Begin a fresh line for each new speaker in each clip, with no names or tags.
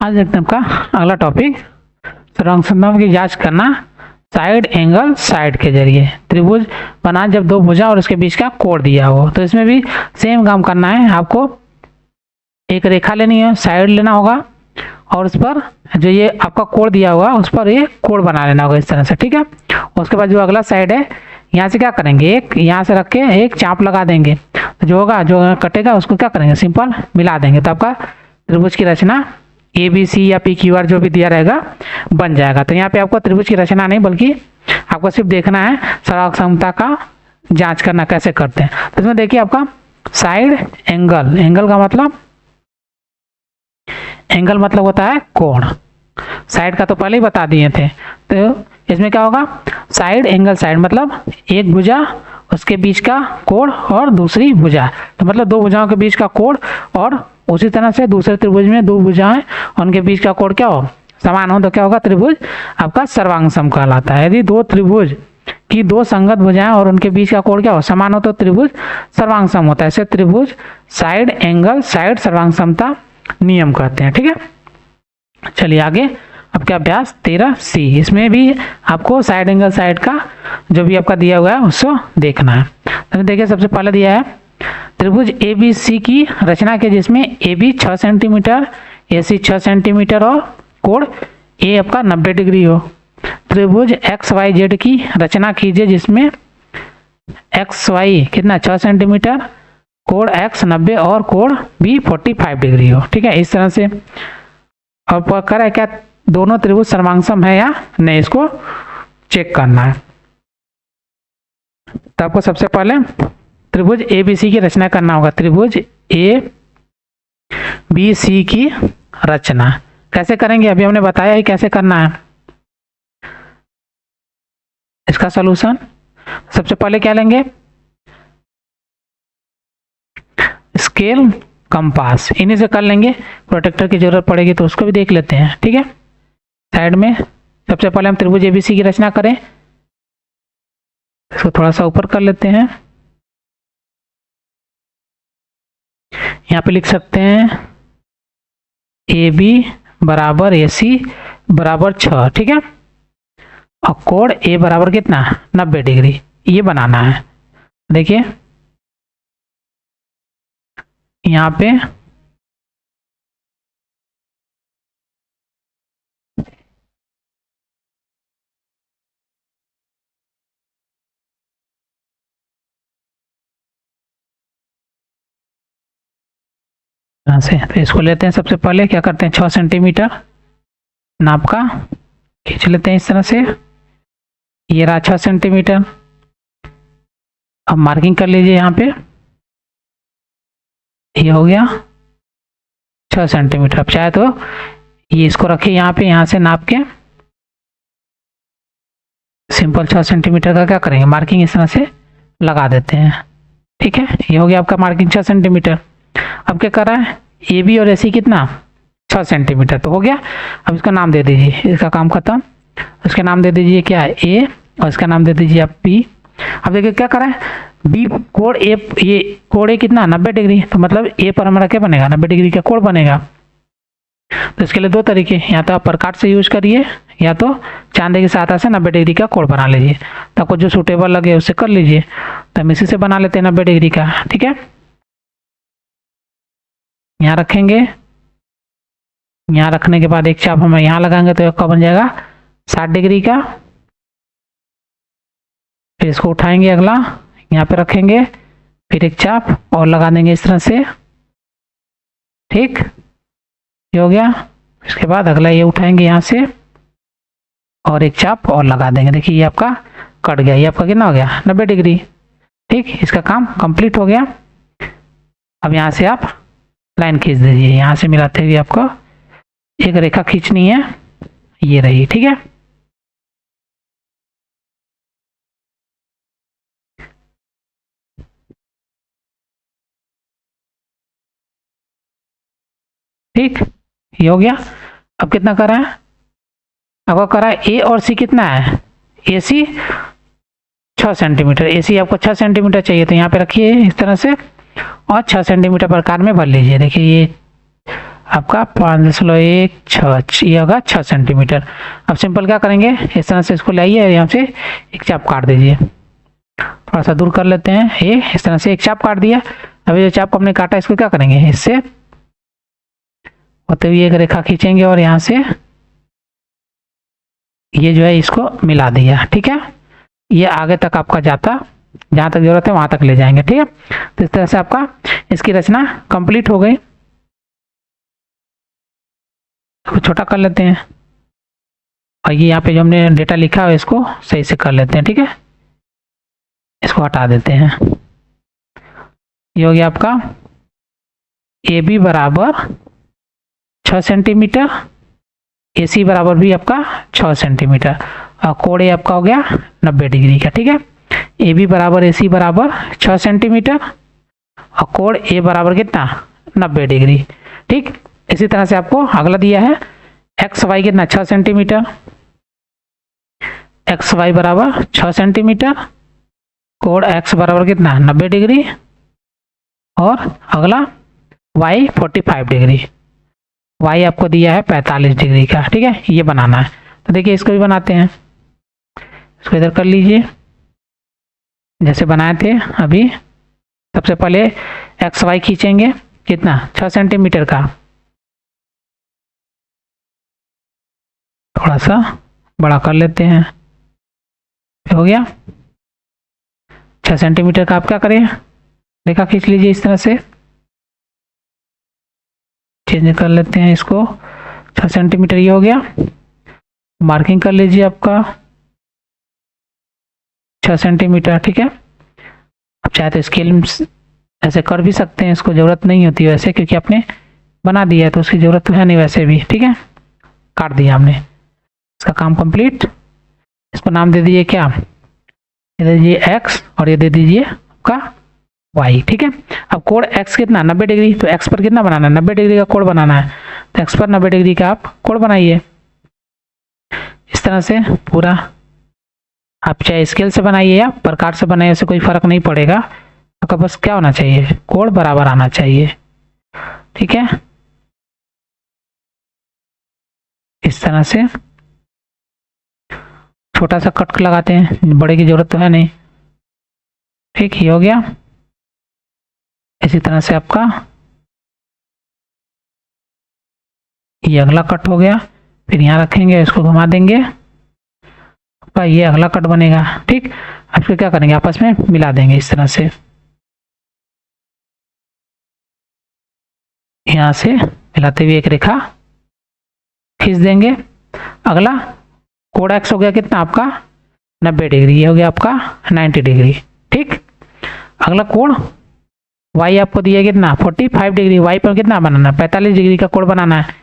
आज देखते हैं आपका अगला टॉपिक, सर्वांग की जांच करना साइड एंगल साइड के जरिए। त्रिभुज बना जब दो भुजा और उसके बीच का कोण दिया हो, तो इसमें भी सेम काम करना है। आपको एक रेखा लेनी है, साइड लेना होगा और उस पर जो ये आपका कोण दिया हुआ उस पर ये कोण बना लेना होगा इस तरह से, ठीक है। उसके बाद जो अगला साइड है, यहाँ से क्या करेंगे, एक यहाँ से रख के एक चाप लगा देंगे, तो जो होगा जो कटेगा उसको क्या करेंगे, सिंपल मिला देंगे, तो आपका त्रिभुज की रचना ABC या PQR जो भी दिया रहेगा बन जाएगा। तो यहाँ पे आपको त्रिभुज की रचना नहीं बल्कि आपको सिर्फ देखना है सर्वांग का जांच करना कैसे करते हैं। तो इसमें देखिए आपका साइड एंगल, एंगल मतलब होता है कोण। साइड का तो पहले ही बता दिए थे। तो इसमें क्या होगा, साइड एंगल साइड मतलब एक भुजा उसके बीच का कोण और दूसरी भुजा, तो मतलब दो भुजाओं के बीच का कोण, और उसी तरह से दूसरे त्रिभुज में दो भुजाएं उनके बीच का कोण क्या हो, समान हो, तो क्या होगा, त्रिभुज आपका सर्वांग सम कहलाता है। यदि दो त्रिभुज की दो संगत भुजाएं और उनके बीच का कोण क्या हो, समान हो, तो त्रिभुज सर्वांग सम होता है। ऐसे त्रिभुज साइड एंगल साइड सर्वांग समता नियम कहते हैं, ठीक है। चलिए आगे आपका अभ्यास 13C, इसमें भी आपको साइड एंगल साइड का जो भी आपका दिया हुआ है उसको देखना है। तो देखिए सबसे पहले दिया है त्रिभुज ABC की रचना के, जिसमें AB 6 सेंटीमीटर, AC 6 सेंटीमीटर और कोण A आपका 90 डिग्री हो। त्रिभुज XYZ की रचना कीजिए, जिसमें XY कितना 6 सेंटीमीटर, कोण X 90 और कोण B 45 डिग्री हो, ठीक है। इस तरह से और करा क्या दोनों त्रिभुज सर्वांग है या नहीं, इसको चेक करना है। तो आपको सबसे पहले त्रिभुज ABC की रचना करना होगा। त्रिभुज ABC की रचना कैसे करेंगे, अभी हमने बताया ही कैसे करना है। इसका सॉल्यूशन सबसे पहले क्या लेंगे, स्केल कंपास, इन्हीं से कर लेंगे। प्रोटेक्टर की जरूरत पड़ेगी तो उसको भी देख लेते हैं, ठीक है। साइड में सबसे पहले हम त्रिभुज ABC की रचना करें, इसको थोड़ा सा ऊपर कर लेते हैं। यहाँ पे लिख सकते हैं AB बराबर AC बराबर 6, ठीक है। और कोण A बराबर कितना 90 डिग्री, ये बनाना है। देखिए यहाँ पे से तो इसको लेते हैं, सबसे पहले क्या करते हैं 6 सेंटीमीटर नाप का खींच लेते हैं इस तरह से, ये रहा 6 सेंटीमीटर। अब मार्किंग कर लीजिए, यहाँ पे ये हो गया 6 सेंटीमीटर। अब चाहे तो ये इसको रखिए यहाँ पे, यहाँ से नाप के सिंपल 6 सेंटीमीटर का क्या करेंगे, मार्किंग इस तरह से लगा देते हैं, ठीक है। ये हो गया आपका मार्किंग 6 सेंटीमीटर। अब क्या कर रहा है, AB और AC कितना 6 सेंटीमीटर, तो हो गया। अब इसका नाम दे दीजिए, इसका काम खत्म। उसका नाम दे दीजिए क्या है A, और इसका नाम दे दीजिए आप B। अब देखिए क्या कर रहा है, B कोण A, ये कोण A कितना 90 डिग्री, तो मतलब A पर हमारा क्या बनेगा 90 डिग्री का कोण बनेगा। तो इसके लिए दो तरीके, या तो आप प्रकाश से यूज करिए या तो चांदे की सहायता से 90 डिग्री का कोण बना लीजिए। तो आपको जो सूटेबल लगे उससे कर लीजिए। तो हम इसी से बना लेते हैं 90 डिग्री का, ठीक है। यहाँ रखेंगे, यहाँ रखने के बाद एक चाप हम यहाँ लगाएंगे तो आपका बन जाएगा 60 डिग्री का। फिर इसको उठाएंगे, अगला यहाँ पे रखेंगे, फिर एक चाप और लगा देंगे इस तरह से, ठीक, ये हो गया। इसके बाद अगला ये उठाएंगे यहाँ से और एक चाप और लगा देंगे। देखिए ये आपका कट गया, ये आपका कितना हो गया 90 डिग्री, ठीक। इसका काम कंप्लीट हो गया। अब यहाँ से आप लाइन खींच दीजिए, यहाँ से मिलाते हुए आपको एक रेखा खींचनी है, ये रही, ठीक है। ठीक, ये हो गया। अब कितना करा है, आपको करा है A और C कितना है, AC 6 सेंटीमीटर, AC आपको 6 सेंटीमीटर चाहिए, तो यहाँ पे रखिए इस तरह से और 6 सेंटीमीटर प्रकार में भर लीजिए। देखिए ये आपका 5.16, ये होगा 6 सेंटीमीटर। अब सिंपल क्या करेंगे, इस तरह से इसको लाइए, यहाँ से एक चाप काट दीजिए। थोड़ा सा दूर कर लेते हैं, ये इस तरह से एक चाप काट दिया। अभी जो चाप हमने काटा इसको क्या करेंगे, इससे होते हुए एक रेखा खींचेंगे और यहाँ से ये जो है इसको मिला दिया। ठीक है, ये आगे तक आपका जाता, जहाँ तक जरूरत है वहां तक ले जाएंगे। ठीक है, तो इस तरह से आपका इसकी रचना कंप्लीट हो गई। अब छोटा कर लेते हैं और ये यहाँ पे जो हमने डेटा लिखा है इसको सही से कर लेते हैं। ठीक है, इसको हटा देते हैं। ये हो गया आपका ए बी बराबर 6 सेंटीमीटर, ए सी बराबर भी आपका 6 सेंटीमीटर और कोण ए आपका हो गया 90 डिग्री का। ठीक है, ए बी बराबर ए सी बराबर 6 सेंटीमीटर और कोण ए बराबर कितना, 90 डिग्री। ठीक, इसी तरह से आपको अगला दिया है एक्स वाई कितना 6 सेंटीमीटर, एक्स वाई बराबर 6 सेंटीमीटर, कोण एक्स बराबर कितना 90 डिग्री और अगला y 45 डिग्री, y आपको दिया है 45 डिग्री का। ठीक है, ये बनाना है। तो देखिए इसको भी बनाते हैं, इसको इधर कर लीजिए जैसे बनाए थे अभी। सबसे पहले एक्स वाई खींचेंगे कितना 6 सेंटीमीटर का, थोड़ा सा बड़ा कर लेते हैं, हो गया 6 सेंटीमीटर का। आप क्या करें, रेखा खींच लीजिए इस तरह से, चेंज कर लेते हैं इसको 6 सेंटीमीटर, ये हो गया। मार्किंग कर लीजिए आपका 6 सेंटीमीटर। ठीक है, अब चाहे तो स्केल ऐसे कर भी सकते हैं, इसको ज़रूरत नहीं होती वैसे, क्योंकि आपने बना दिया है तो उसकी ज़रूरत तो है नहीं वैसे भी। ठीक है, काट दिया हमने, इसका काम कंप्लीट। इसको नाम दे दीजिए क्या, ये दे दीजिए एक्स और ये दे दीजिए आपका वाई। ठीक है, अब कोण एक्स कितना 90 डिग्री, तो एक्स पर कितना बनाना है 90 डिग्री का कोण बनाना है, तो एक्स पर 90 डिग्री का आप कोण बनाइए इस तरह से पूरा। आप चाहे स्केल से बनाइए या प्रकार से बनाइए, उससे कोई फर्क नहीं पड़ेगा, आपका बस क्या होना चाहिए, कोण बराबर आना चाहिए। ठीक है, इस तरह से छोटा सा कट लगाते हैं, बड़े की जरूरत तो है नहीं। ठीक, ये हो गया। इसी तरह से आपका ये अगला कट हो गया, फिर यहाँ रखेंगे, इसको घुमा देंगे, आपका ये अगला कट बनेगा। ठीक, अब फिर क्या करेंगे, आपस में मिला देंगे इस तरह से, यहाँ से मिलाते हुए एक रेखा खींच देंगे। अगला कोण एक्स हो गया कितना आपका 90 डिग्री, ये हो गया आपका 90 डिग्री। ठीक, अगला कोण y आपको दिया कितना 45 डिग्री, y पर कितना बनाना है 45 डिग्री का कोण बनाना है,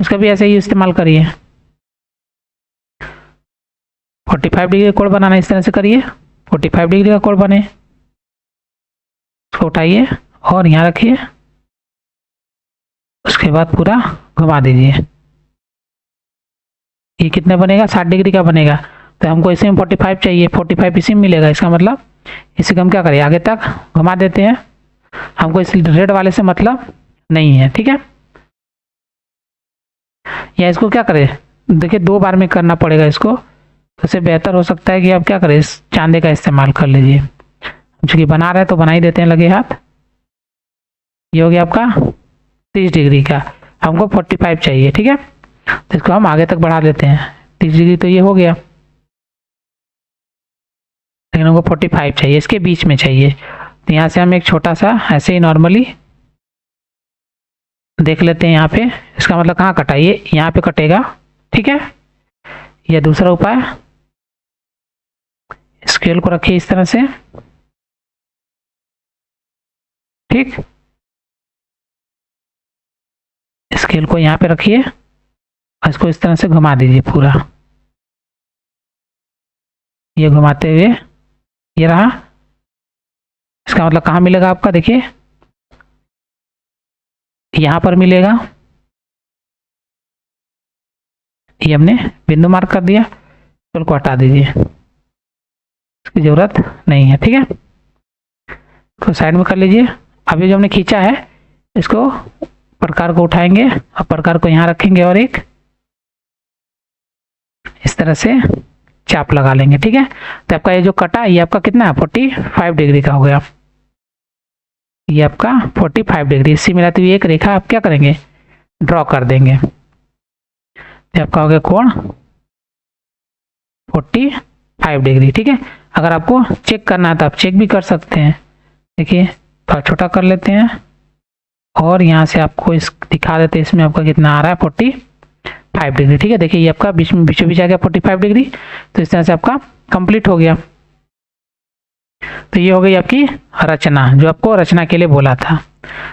इसका भी ऐसे ही इस्तेमाल करिए। 45 डिग्री का कोण बनाना है, इस तरह से करिए 45 डिग्री का कोण बने। इसको उठाइए और यहाँ रखिए, उसके बाद पूरा घुमा दीजिए। ये कितने बनेगा 60 डिग्री का बनेगा, तो हमको इसी में 45 चाहिए, 45 इसी में मिलेगा। इसका मतलब इसी को हम क्या करें, आगे तक घुमा देते हैं, हमको इस रेड वाले से मतलब नहीं है। ठीक है, या इसको क्या करें, देखिए 2 बार में करना पड़ेगा इसको, तो इससे बेहतर हो सकता है कि आप क्या करें, इस चांदे का इस्तेमाल कर लीजिए। चूंकि बना रहे हैं तो बना ही देते हैं लगे हाथ। ये हो गया आपका 30 डिग्री का, हमको 45 चाहिए। ठीक है, तो इसको हम आगे तक बढ़ा देते हैं, 30 डिग्री तो ये हो गया, लेकिन हमको 45 चाहिए, इसके बीच में चाहिए। तो यहाँ से हम एक छोटा सा ऐसे ही नॉर्मली देख लेते हैं यहाँ पे, इसका मतलब कहाँ कटा, ये यहाँ पे कटेगा। ठीक है, यह दूसरा उपाय, स्केल को रखिए इस तरह से। ठीक, स्केल को यहाँ पे रखिए और इसको इस तरह से घुमा दीजिए पूरा, ये घुमाते हुए ये रहा। इसका मतलब कहाँ मिलेगा आपका, देखिए यहाँ पर मिलेगा, ये हमने बिंदु मार्क कर दिया, तो को हटा दीजिए, इसकी जरूरत नहीं है। ठीक है, तो साइड में कर लीजिए। अभी जो हमने खींचा है इसको प्रकार को उठाएंगे और प्रकार को यहाँ रखेंगे और एक इस तरह से चाप लगा लेंगे। ठीक है, तो आपका ये जो कटा ये आपका कितना है 45 डिग्री का हो गया। ये आपका 45 डिग्री, इससे मिलाती हुई एक रेखा आप क्या करेंगे ड्रॉ कर देंगे। तो आपका हो गया कोण 45 डिग्री। ठीक है, अगर आपको चेक करना है तो आप चेक भी कर सकते हैं। देखिए थोड़ा छोटा कर लेते हैं और यहाँ से आपको इस दिखा देते हैं, इसमें आपका कितना आ रहा है 45 डिग्री। ठीक है, देखिए ये आपका बीच में बीचों बीच आ गया 45 डिग्री। तो इस तरह से आपका कंप्लीट हो गया। तो ये हो गई आपकी रचना, जो आपको रचना के लिए बोला था।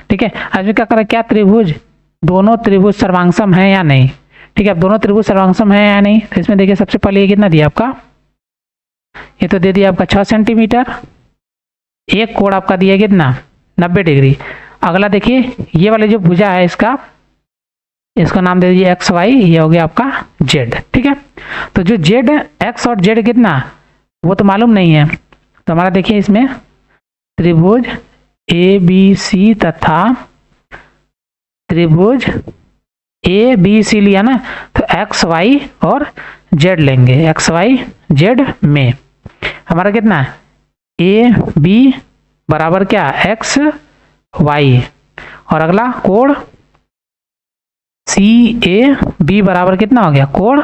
ठीक है, आज में क्या करें, क्या त्रिभुज दोनों त्रिभुज सर्वांगसम है या नहीं। ठीक है, अब दोनों त्रिभुज सर्वांगसम है या नहीं, तो इसमें देखिए सबसे पहले ये कितना दिया आपका, ये तो दे दिया आपका 6 सेंटीमीटर। एक कोण आपका दिया कितना 90 डिग्री। अगला देखिए ये वाले जो भुजा है इसका नाम दे दीजिए एक्स वाई, ये हो गया आपका जेड। ठीक है, तो जो जेड एक्स और जेड कितना वो तो मालूम नहीं है, तो हमारा देखिए इसमें त्रिभुज ए बी सी तथा त्रिभुज ए बी सी लिया ना, तो एक्स वाई और जेड लेंगे। एक्स वाई जेड में हमारा कितना है ए बी बराबर क्या एक्स वाई, और अगला कोण सी ए बी बराबर कितना हो गया कोण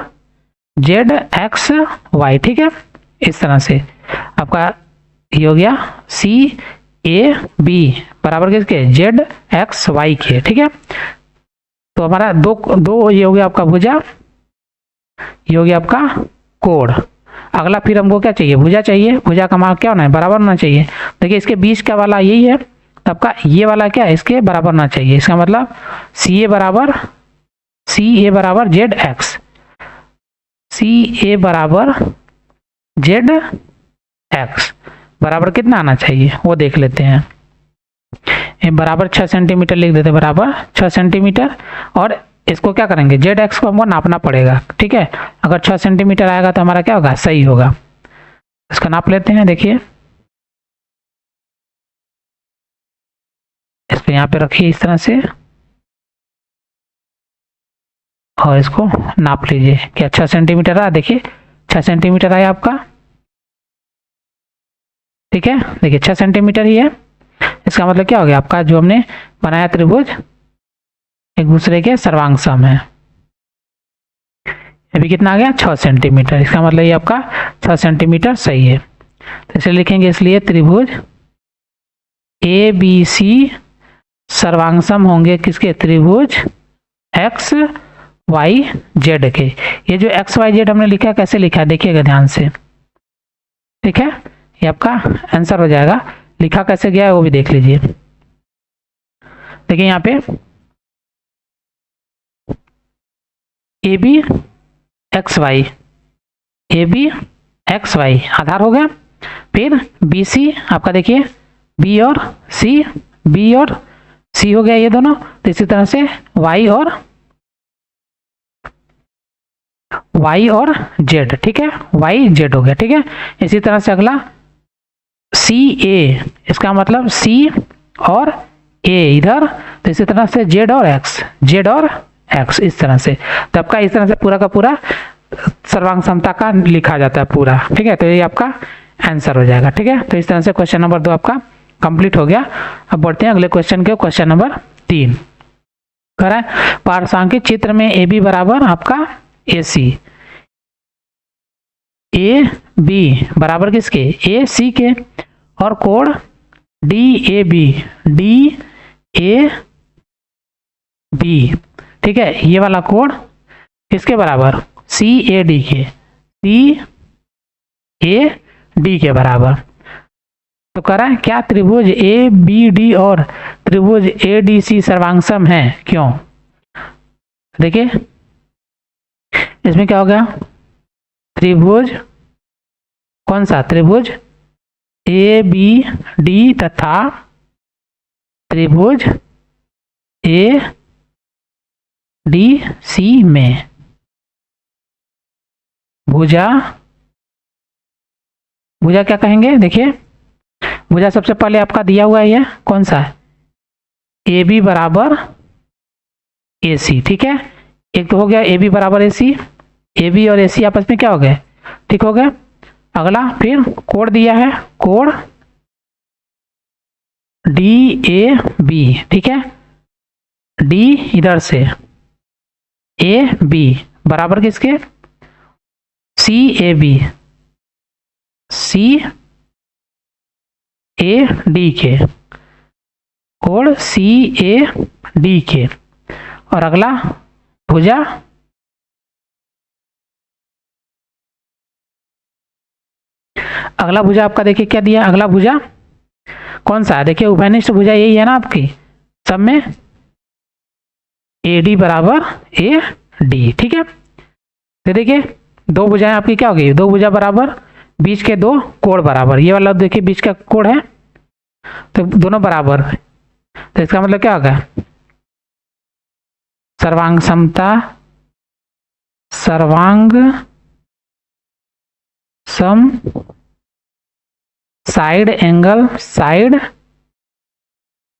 जेड एक्स वाई। ठीक है, इस तरह से आपका ये हो गया सी ए बी बराबर किसके जेड एक्स वाई के। ठीक है, तो हमारा दो ये हो गया आपका भुजा, ये हो गया आपका कोण। अगला फिर हमको क्या चाहिए, भुजा चाहिए। भुजा का मान क्या होना है बराबर होना चाहिए। देखिए इसके बीच का वाला यही है, तो आपका ये वाला क्या है इसके बराबर होना चाहिए। इसका मतलब सी ए बराबर जेड एक्स, सी ए बराबर जेड एक्स बराबर कितना आना चाहिए वो देख लेते हैं। ये बराबर 6 सेंटीमीटर लिख देते, बराबर 6 सेंटीमीटर। और इसको क्या करेंगे जेड एक्स को हमको नापना पड़ेगा। ठीक है, अगर 6 सेंटीमीटर आएगा तो हमारा क्या होगा सही होगा। इसका नाप लेते हैं। देखिए इसको यहाँ पे रखिए इस तरह से और इसको नाप लीजिए। क्या 6 सेंटीमीटर आया, देखिए 6 सेंटीमीटर आया आपका। ठीक है, देखिए 6 सेंटीमीटर ही है। इसका मतलब क्या हो गया आपका जो हमने बनाया त्रिभुज एक दूसरे के सर्वांगसम है। अभी कितना आ गया 6 सेंटीमीटर। इसका मतलब ये आपका 6 सेंटीमीटर सही है। तो इसे लिखेंगे, इसलिए त्रिभुज ए बी सी सर्वांगसम होंगे किसके त्रिभुज एक्स वाई जेड के। ये जो एक्स वाई जेड हमने लिखा कैसे लिखा है देखिएगा ध्यान से। ठीक है, ये आपका आंसर हो जाएगा। लिखा कैसे गया है वो भी देख लीजिए। देखिए यहाँ पे A B X Y, A B X Y आधार हो गया। फिर बी सी आपका देखिए बी और सी, बी और सी हो गया ये दोनों। तो इसी तरह से वाई और जेड। ठीक है, वाई जेड हो गया। ठीक है, इसी तरह से अगला सी ए, इसका मतलब सी और ए इधर, तो इसी तरह से जेड और एक्स इस तरह से। तो आपका इस तरह से पूरा का पूरा सर्वांग समता का लिखा जाता है पूरा। ठीक है, तो ये आपका आंसर हो जाएगा। ठीक है, तो इस तरह से क्वेश्चन नंबर 2 आपका कंप्लीट हो गया। अब बढ़ते हैं अगले क्वेश्चन के, क्वेश्चन नंबर 3 कह रहा है पारसंख्यिक चित्र में ए बी बराबर आपका ए सी, ए बी बराबर किसके ए सी के, और कोण डी ए बी। ठीक है, ये वाला कोण किसके बराबर सी ए डी के बराबर। तो कह रहा है क्या त्रिभुज ए बी डी और त्रिभुज ए डी सी सर्वांगसम है, क्यों। देखिए इसमें क्या हो गया, त्रिभुज कौन सा त्रिभुज ए बी डी तथा त्रिभुज ए डी सी में भुजा क्या कहेंगे। देखिए भुजा सबसे पहले आपका दिया हुआ है, ये कौन सा है ए बी बराबर ए सी। ठीक है, एक तो हो गया ए बी बराबर ए सी, ए बी और ए सी आपस में क्या हो गए, ठीक हो गया। अगला फिर कोण दिया है, कोण डी ए बी। ठीक है, डी इधर से, ए बी बराबर किसके, सी A B, C A D के, कोण सी ए डी के। और अगला भुजा आपका देखिए क्या दिया, अगला भुजा कौन सा है, देखिए उभयनिष्ठ भुजा यही है ना आपकी, सब में ए डी बराबर ए डी। ठीक है, तो देखिए दो भुजाएं आपकी क्या हो गई, दो भुजा बराबर, बीच के दो कोण बराबर, ये वाला देखिए बीच का कोण है तो दोनों बराबर, तो इसका मतलब क्या होगा, सर्वांग समता, सर्वांग सम साइड एंगल, साइड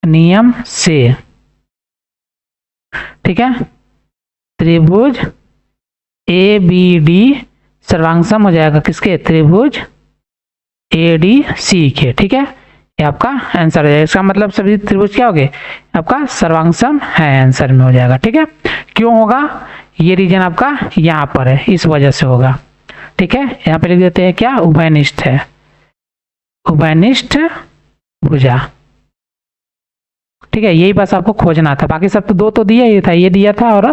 नियम से। ठीक है, त्रिभुज ए बी डी सर्वांग सम हो जाएगा किसके, त्रिभुज ए डी सी के। ठीक है, ये आपका आंसर है, इसका मतलब सभी त्रिभुज क्या हो गए, आपका सर्वांग सम है, आंसर में हो जाएगा। ठीक है, क्यों होगा, ये रीजन आपका यहाँ पर है, इस वजह से होगा। ठीक है, यहाँ पे लिख देते हैं क्या, उभयनिष्ठ है, उभयनिष्ठ भुजा। ठीक है, यही बस आपको खोजना था, बाकी सब तो दो तो दिया ही था, ये दिया था और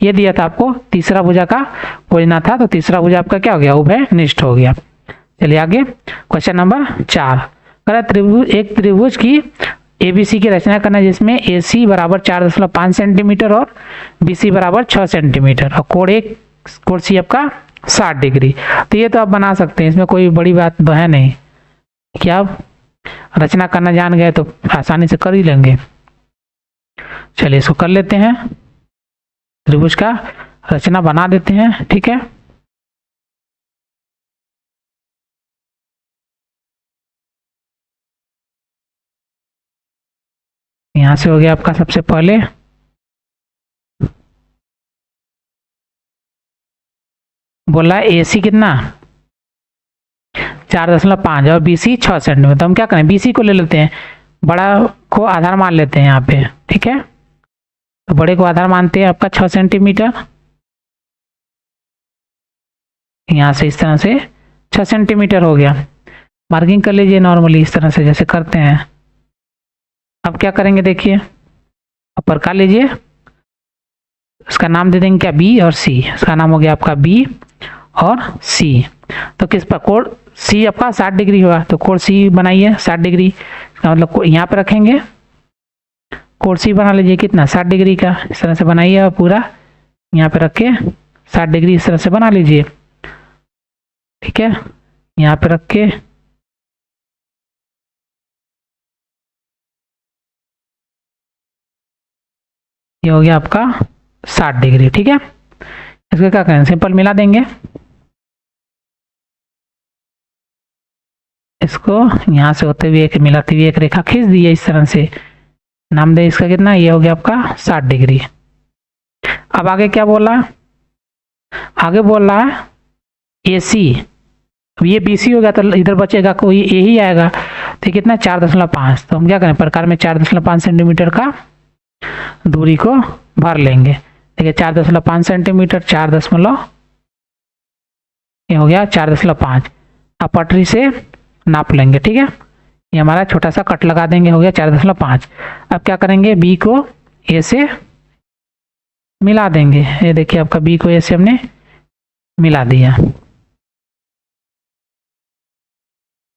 ये दिया था, आपको तीसरा भुजा का खोजना था, तो तीसरा भुजा आपका क्या हो गया, उभयनिष्ठ हो गया। चलिए आगे क्वेश्चन नंबर 4, त्रिभुज, एक त्रिभुज की एबीसी की रचना करना जिसमें AC बराबर 4.5 सेंटीमीटर और BC बराबर 6 सेंटीमीटर और कोण सी आपका 60 डिग्री। तो ये तो आप बना सकते हैं, इसमें कोई बड़ी बात तो है नहीं, क्या आप रचना करना जान गए तो आसानी से कर ही लेंगे। चलिए इसको कर लेते हैं, त्रिभुज का रचना बना देते हैं। ठीक है, यहां से हो गया आपका सबसे पहले बोला AC कितना 4.5 और BC 6 सेंटीमीटर, तो हम क्या करें, BC को ले लेते हैं, बड़ा को आधार मान लेते हैं यहाँ पे। ठीक है, तो बड़े को आधार मानते हैं आपका 6 सेंटीमीटर, यहाँ से इस तरह से 6 सेंटीमीटर हो गया, मार्किंग कर लीजिए नॉर्मली इस तरह से जैसे करते हैं। अब क्या करेंगे, देखिए ऊपर का लीजिए, उसका नाम दे देंगे क्या, B और C, इसका नाम हो गया आपका B और C। तो किस पर, कोण C आपका 60 डिग्री हुआ, तो कोण C बनाइए 60 डिग्री, इसका मतलब यहाँ पे रखेंगे, कोण C बना लीजिए कितना 60 डिग्री का, इस तरह से बनाइए और पूरा यहाँ पे रख के 60 डिग्री इस तरह से बना लीजिए। ठीक है, यहाँ पे रख के ये हो गया आपका 60 डिग्री। ठीक है, इसको क्या करें, सिंपल मिला देंगे, इसको यहाँ से होते हुए एक मिलाती हुई एक रेखा खींच दी है इस तरह से, नाम दे इसका कितना, ये हो गया आपका 60 डिग्री। अब आगे क्या बोला, आगे बोल रहा है AC, ये BC हो गया तो इधर बचेगा कोई A ही आएगा, तो कितना 4.5, तो हम क्या करें, प्रकार में 4.5 सेंटीमीटर का दूरी को भर लेंगे। देखिए 4.5 सेंटीमीटर, 4 ये हो गया 4.5, अब पटरी से नाप लेंगे। ठीक है, ये हमारा छोटा सा कट लगा देंगे, हो गया 4.5। अब क्या करेंगे, B को A से मिला देंगे, ये देखिए आपका B को A से हमने मिला दिया।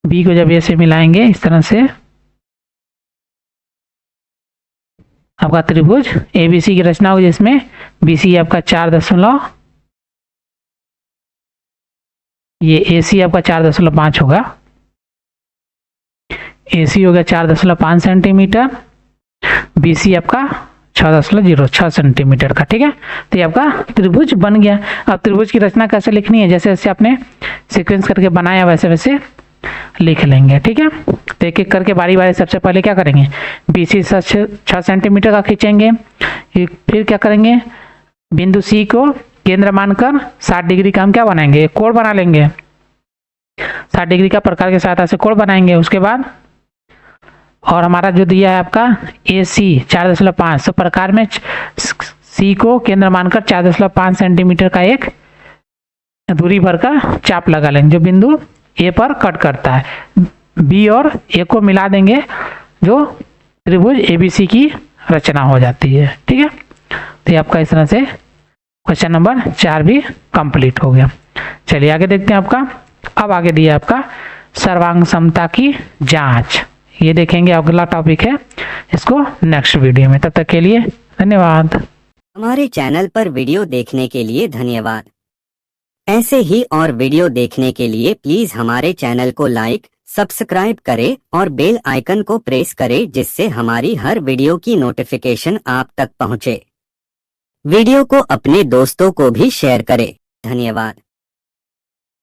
B को जब A से मिलाएंगे इस तरह से, आपका त्रिभुज ABC की रचना होगी जिसमें BC आपका 4 ये AC आपका 4.5 होगा, AC हो गया 4.5 सेंटीमीटर, BC आपका 6.06 सेंटीमीटर का। ठीक है, तो ये आपका त्रिभुज बन गया। अब त्रिभुज की रचना कैसे लिखनी है, जैसे जैसे आपने सीक्वेंस करके बनाया वैसे वैसे लिख लेंगे। ठीक है, तो एक एक करके बारी बारी सबसे पहले क्या करेंगे, BC 6 सेंटीमीटर का खींचेंगे, फिर क्या करेंगे, बिंदु सी को केंद्र मानकर 60 डिग्री का हम क्या बनाएंगे, कोण बना लेंगे। 60 डिग्री का प्रकार की सहायता से कोण बनाएंगे। उसके बाद और हमारा जो दिया है आपका ए सी 4.5, तो प्रकार में सी को केंद्र मानकर 4.5 सेंटीमीटर का एक दूरी भर का चाप लगा लेंगे जो बिंदु ए पर कट करता है। बी और ए को मिला देंगे, जो त्रिभुज एबीसी की रचना हो जाती है। ठीक है, तो ये आपका इस तरह से क्वेश्चन नंबर 4 भी कंप्लीट हो गया। चलिए आगे देखते हैं आपका। अब आगे दिया आपका सर्वांग समता की जांच, ये देखेंगे अगला टॉपिक है, इसको नेक्स्ट वीडियो में। तब तक के लिए धन्यवाद।
हमारे चैनल पर वीडियो देखने के लिए धन्यवाद। ऐसे ही और वीडियो देखने के लिए प्लीज हमारे चैनल को लाइक, सब्सक्राइब करें और बेल आइकन को प्रेस करें, जिससे हमारी हर वीडियो की नोटिफिकेशन आप तक पहुंचे। वीडियो को अपने दोस्तों को भी शेयर करें। धन्यवाद।